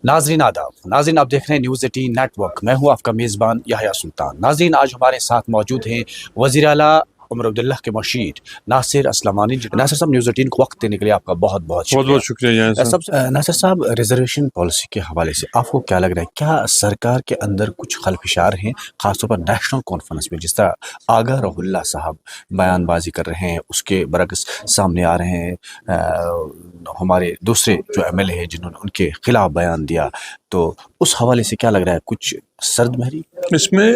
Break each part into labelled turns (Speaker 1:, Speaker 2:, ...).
Speaker 1: नाजरीन आदाब। नाजरीन आप देख रहे हैं न्यूज़ 18 नेटवर्क। मैं हूं आपका मेज़बान याह्या सुल्तान। नाजरीन आज हमारे साथ मौजूद हैं वज़ीर आला उमर अब्दुल्लाह के मशीर नासिर असलमानी। नासिर साहब, न्यूज़ 18 को वक्त देने के लिए आपका बहुत बहुत
Speaker 2: बहुत बहुत
Speaker 1: शुक्रिया।
Speaker 2: शुक्रिया यहाँ साहब।
Speaker 1: नासिर साहब, रिजर्वेशन पॉलिसी के हवाले से आपको क्या लग रहा है, क्या सरकार के अंदर कुछ खलफिशार हैं, खासतौर पर नेशनल कॉन्फ्रेंस में जिस तरह आगा रहुल्ला साहब बयानबाजी कर रहे हैं, उसके बरक्स सामने आ रहे हैं हमारे दूसरे जो एमएलए हैं जिन्होंने उनके खिलाफ बयान दिया, तो उस हवाले से क्या लग रहा है, कुछ सर्द महरी?
Speaker 2: इसमें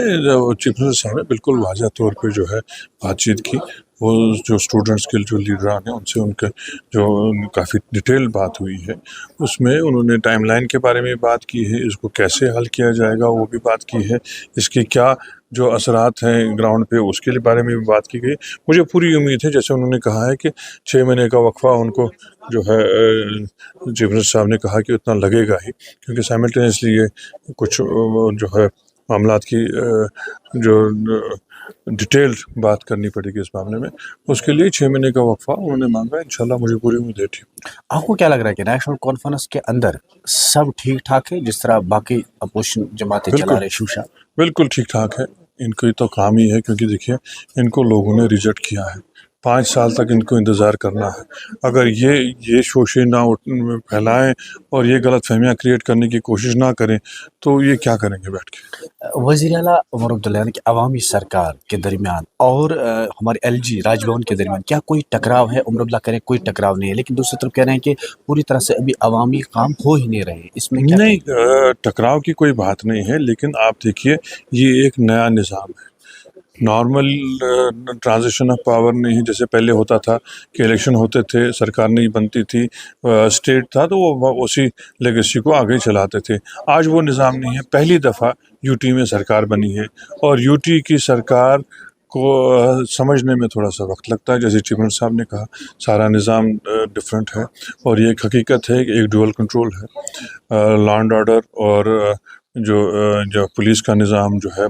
Speaker 2: चीफ मिनिस्टर साहब ने बिल्कुल वाज़ह तौर पे जो है बातचीत की। वो जो स्टूडेंट्स के जो लीडरान हैं उनसे उनके जो काफ़ी डिटेल बात हुई है, उसमें उन्होंने टाइमलाइन के बारे में बात की है, इसको कैसे हल किया जाएगा वो भी बात की है, इसके क्या जो असरात हैं ग्राउंड पे उसके लिए बारे में भी बात की गई। मुझे पूरी उम्मीद है, जैसे उन्होंने कहा है कि 6 महीने का वक्फा उनको जो है चीफ मिनिस्टर साहब ने कहा कि उतना लगेगा ही, क्योंकि साइमल्टेनियसली ये कुछ जो है मामलात की जो डिटेल्ड बात करनी पड़ेगी इस मामले में। उसके लिए 6 महीने का वक्फा उन्होंने मांगा। इंशाल्लाह मुझे पूरी उम्मीद है।
Speaker 1: आपको क्या लग रहा है कि नेशनल कॉन्फ्रेंस के अंदर सब ठीक ठाक है, जिस तरह बाकी अपोजिशन जमातें चला रहे शूशा?
Speaker 2: बिल्कुल ठीक ठाक है। इनको तो काम ही है, क्योंकि देखिए इनको लोगों ने रिजेक्ट किया है। 5 साल तक इनको इंतज़ार करना है। अगर ये शोशे ना फैलाएं और ये गलत फहमियाँ क्रिएट करने की कोशिश ना करें तो ये क्या करेंगे बैठ के।
Speaker 1: वज़ीर आला उमर अब्दुल्लाह की अवामी सरकार के दरमियान और हमारे एलजी राजभवन के दरमियान क्या कोई टकराव है? उमर अब्दुल्लाह कह रहे हैं कोई टकराव नहीं है, लेकिन दूसरी तरफ कह रहे हैं कि पूरी तरह से अभी अवामी काम हो ही नहीं रहे। इसमें क्या
Speaker 2: नहीं, टकराव की कोई बात नहीं है, लेकिन आप देखिए ये एक नया निज़ाम है। नॉर्मल ट्रांजिशन ऑफ पावर नहीं है, जैसे पहले होता था कि इलेक्शन होते थे, सरकार नहीं बनती थी, स्टेट था तो वो उसी लेगेसी को आगे चलाते थे। आज वो निज़ाम नहीं है। पहली दफ़ा यूटी में सरकार बनी है और यूटी की सरकार को समझने में थोड़ा सा वक्त लगता है। जैसे चीफ मिनिस्टर साहब ने कहा, सारा निज़ाम डिफरेंट है और ये एक हकीकत है कि एक डुअल कंट्रोल है। लॉ एंड ऑर्डर और जो पुलिस का निज़ाम जो है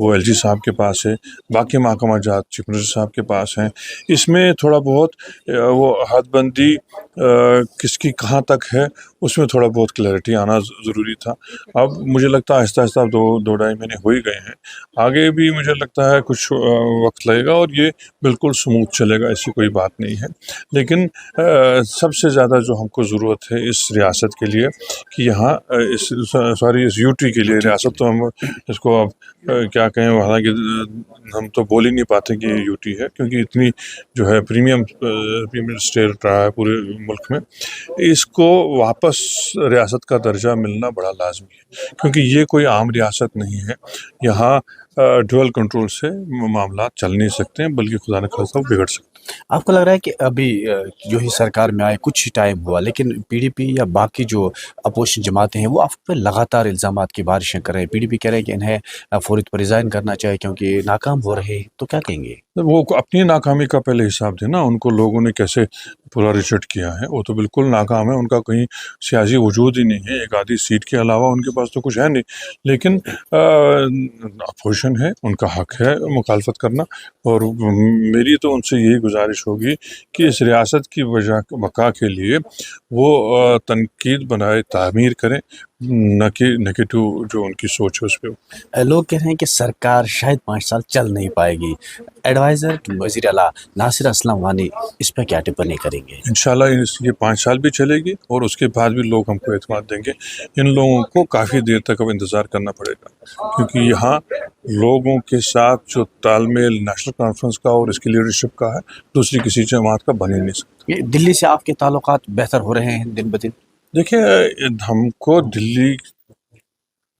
Speaker 2: वो एलजी साहब के पास है, बाकी महकमा जात चीफ मिनिस्टर साहब के पास हैं। इसमें थोड़ा बहुत वो हदबंदी किसकी कहाँ तक है उसमें थोड़ा बहुत क्लैरिटी आना ज़रूरी था। अब मुझे लगता है आहिस्ता आहिस्ता 2-2.5 महीने हो ही गए हैं, आगे भी मुझे लगता है कुछ वक्त लगेगा और ये बिल्कुल स्मूथ चलेगा, ऐसी कोई बात नहीं है। लेकिन सबसे ज़्यादा जो हमको ज़रूरत है इस रियासत के लिए कि यहाँ इस यूटी के लिए, रियासत तो हम इसको अब क्या कहें, हालांकि हम तो बोल ही नहीं पाते कि ये यूटी है, क्योंकि इतनी जो है प्रीमियम स्टेट रहा है पूरे मुल्क में। इसको वापस रियासत का दर्जा मिलना बड़ा लाजमी है, क्योंकि ये कोई आम रियासत नहीं है। यहाँ डुअल कंट्रोल से मामला चल नहीं सकते हैं, बल्कि खुदा न खास्ता बिगड़ सकते हैं।
Speaker 1: आपको लग रहा है कि अभी जो ही सरकार में आए कुछ ही टाइम हुआ, लेकिन पीडीपी या बाकी जो अपोजिशन जमातें हैं वो आप पे लगातार इल्ज़ामात की बारिशें कर रहे हैं? पीडीपी कह रहे हैं कि इन्हें फौरी पर रिज़ाइन करना चाहिए क्योंकि नाकाम हो रहे हैं, तो क्या कहेंगे?
Speaker 2: वो अपनी नाकामी का पहले हिसाब देना, उनको लोगों ने कैसे पूरा रिजेक्ट किया है। वो तो बिल्कुल नाकाम है, उनका कहीं सियासी वजूद ही नहीं है। एक आधी सीट के अलावा उनके पास तो कुछ है नहीं। लेकिन अपोजिशन है, उनका हक है मुखालफत करना, और मेरी तो उनसे यही गुजारिश होगी कि इस रियासत की बका के लिए वो तनकीद बनाए तामीर करें, न कि नेगेटिव जो उनकी सोच है उस पर।
Speaker 1: लोग कह रहे हैं कि सरकार शायद 5 साल चल नहीं पाएगी। एडवाइज़र वज़ीर आला नासिर असलम वानी इस पर क्या टिप्पणी करेंगे?
Speaker 2: इंशाल्लाह ये 5 साल भी चलेगी और उसके बाद भी लोग हमको एतमाद देंगे। इन लोगों को काफ़ी देर तक अब इंतज़ार करना पड़ेगा, क्योंकि यहाँ लोगों के साथ जो तालमेल नेशनल कॉन्फ्रेंस का और इसकी लीडरशिप का है, दूसरी किसी जमात का बन ही नहीं सकता।
Speaker 1: ये दिल्ली से आपके ताल्लुकात बेहतर हो रहे हैं दिन ब दिन?
Speaker 2: देखिए, हमको दिल्ली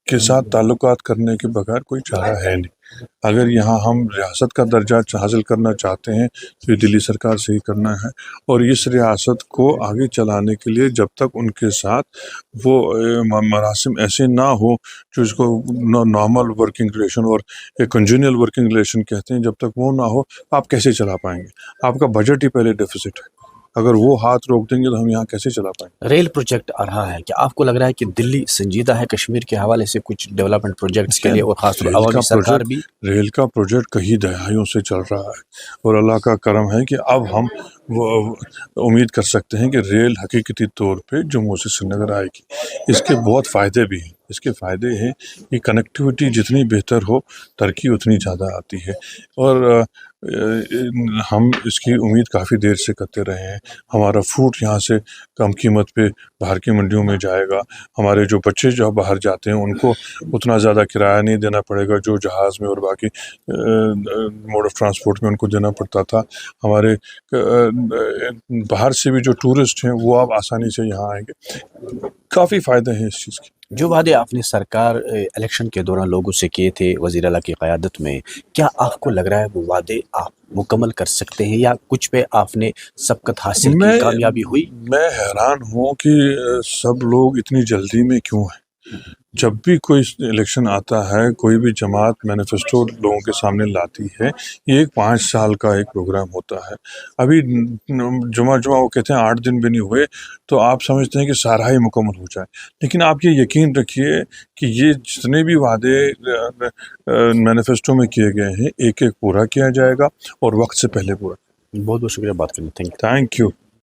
Speaker 2: के साथ ताल्लुकात करने के बगैर कोई चारा है नहीं। अगर यहाँ हम रियासत का दर्जा हासिल करना चाहते हैं तो ये दिल्ली सरकार से ही करना है, और इस रियासत को आगे चलाने के लिए जब तक उनके साथ वो मरासिम ऐसे ना हो जो इसको नॉर्मल वर्किंग रिलेशन और एक कंजूनियल वर्किंग रिलेशन कहते हैं, जब तक वो ना हो आप कैसे चला पाएंगे? आपका बजट ही पहले डेफिसिट है, अगर वो हाथ रोक देंगे तो हम यहाँ कैसे चला पाएंगे?
Speaker 1: रेल प्रोजेक्ट आ रहा है, क्या आपको लग रहा है कि दिल्ली संजीदा है कश्मीर के हवाले से कुछ डेवलपमेंट प्रोजेक्ट्स के लिए, और खासतौर पर अवामी सरकार भी?
Speaker 2: रेल का प्रोजेक्ट कई दहाइयों से चल रहा है और अल्लाह का करम है कि अब हम وہ امید کر سکتے ہیں کہ ریل حقیقتی طور پہ جموں سے سری نگر آئے گی. اس کے بہت فائدے بھی ہیں. اس کے فائدے ہیں کہ کنیکٹیوٹی جتنی بہتر ہو ترقی اتنی زیادہ آتی ہے. اور ہم اس کی امید کافی دیر سے کرتے رہے ہیں. ہمارا فوڈ یہاں سے کم قیمت پہ باہر کی منڈیوں میں جائے گا. ہمارے جو بچے جو باہر جاتے ہیں ان کو اتنا زیادہ کرایہ نہیں دینا پڑے گا جو جہاز میں اور باقی موڈ آف ٹرانسپورٹ میں ان کو دینا پڑتا تھا. ہمارے باہر سے بھی جو ٹورسٹ ہیں وہ اب آسانی سے یہاں آئیں گے. کافی فائدے ہیں اس چیز کے.
Speaker 1: جو وعدے آپ نے سرکار الیکشن کے دوران لوگوں سے کیے تھے وزیر اعلیٰ کی قیادت میں، کیا آپ کو لگ رہا ہے وہ وعدے آپ مکمل کر سکتے ہیں یا کچھ پہ آپ نے سبقت حاصل کی، کامیابی ہوئی؟
Speaker 2: میں حیران ہوں کہ سب لوگ اتنی جلدی میں کیوں ہیں. جب بھی کوئی الیکشن آتا ہے کوئی بھی جماعت مینیفیسٹو لوگوں کے سامنے لاتی ہے. یہ ایک 5 سال کا ایک پروگرام ہوتا ہے. ابھی جمعہ وہ کہتے ہیں 8 دن بھی نہیں ہوئے تو آپ سمجھتے ہیں کہ سارا ہی مکمل ہو جائے. لیکن آپ یہ یقین رکھیے کہ یہ جتنے بھی وعدے مینیفیسٹو میں کیے گئے ہیں ایک ایک پورا کیا جائے گا اور وقت سے پہلے پورا.
Speaker 1: بہت بہت شکریہ بات کرنے. Thank you.
Speaker 2: Thank you.